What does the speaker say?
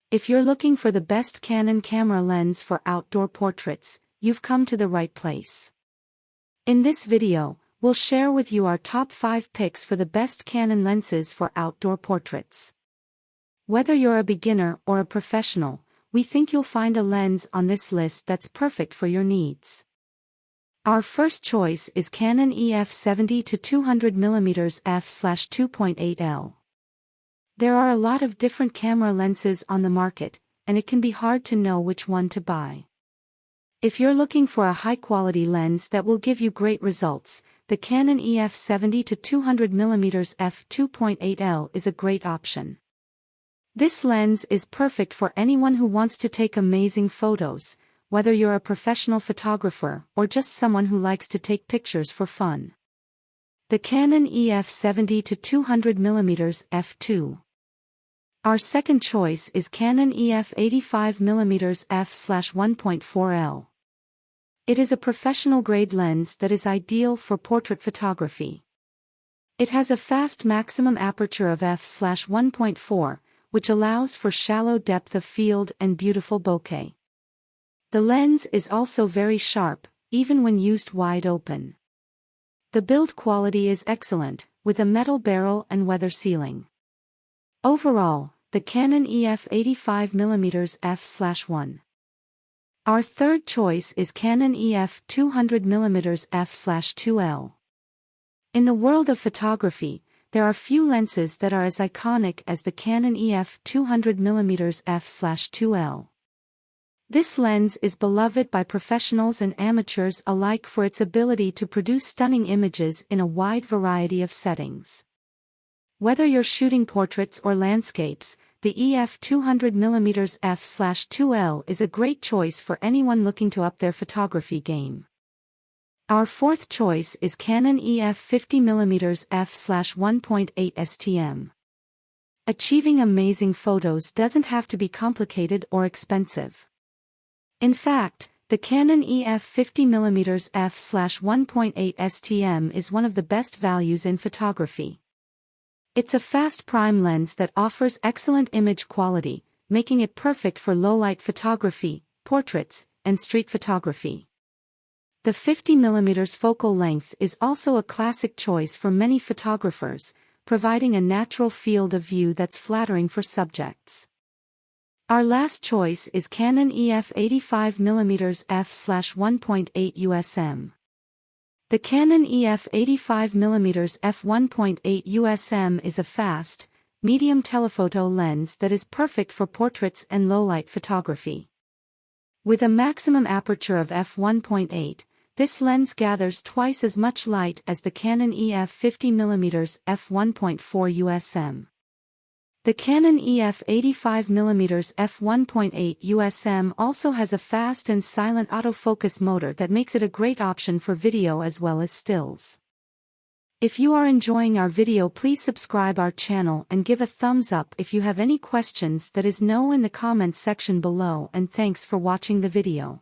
If you're looking for the best Canon camera lens for outdoor portraits, you've come to the right place. In this video, we'll share with you our top 5 picks for the best Canon lenses for outdoor portraits. Whether you're a beginner or a professional, we think you'll find a lens on this list that's perfect for your needs. Our first choice is Canon EF 70-200mm f/2.8 L. There are a lot of different camera lenses on the market, and it can be hard to know which one to buy. If you're looking for a high-quality lens that will give you great results, the Canon EF 70-200mm f2.8 L is a great option. This lens is perfect for anyone who wants to take amazing photos, whether you're a professional photographer or just someone who likes to take pictures for fun. The Canon EF 70-200mm f2. Our second choice is Canon EF 85mm f/1.4 L. It is a professional-grade lens that is ideal for portrait photography. It has a fast maximum aperture of f/1.4, which allows for shallow depth of field and beautiful bokeh. The lens is also very sharp, even when used wide open. The build quality is excellent, with a metal barrel and weather sealing. Overall, the Canon EF 85mm f/1. Our third choice is Canon EF 200mm f/2 L. In the world of photography, there are few lenses that are as iconic as the Canon EF 200mm f/2 L. This lens is beloved by professionals and amateurs alike for its ability to produce stunning images in a wide variety of settings. Whether you're shooting portraits or landscapes, the EF 200mm f/2 L is a great choice for anyone looking to up their photography game. Our fourth choice is Canon EF 50mm f/1.8 STM. Achieving amazing photos doesn't have to be complicated or expensive. In fact, the Canon EF 50mm f/1.8 STM is one of the best values in photography. It's a fast prime lens that offers excellent image quality, making it perfect for low-light photography, portraits, and street photography. The 50mm focal length is also a classic choice for many photographers, providing a natural field of view that's flattering for subjects. Our last choice is Canon EF 85mm f/1.8 USM. The Canon EF 85mm f1.8 USM is a fast, medium telephoto lens that is perfect for portraits and low-light photography. With a maximum aperture of f1.8, this lens gathers twice as much light as the Canon EF 50mm f1.4 USM. The Canon EF 85mm f1.8 USM also has a fast and silent autofocus motor that makes it a great option for video as well as stills. If you are enjoying our video, please subscribe our channel and give a thumbs up. If you have any questions, that is know in the comments section below, and thanks for watching the video.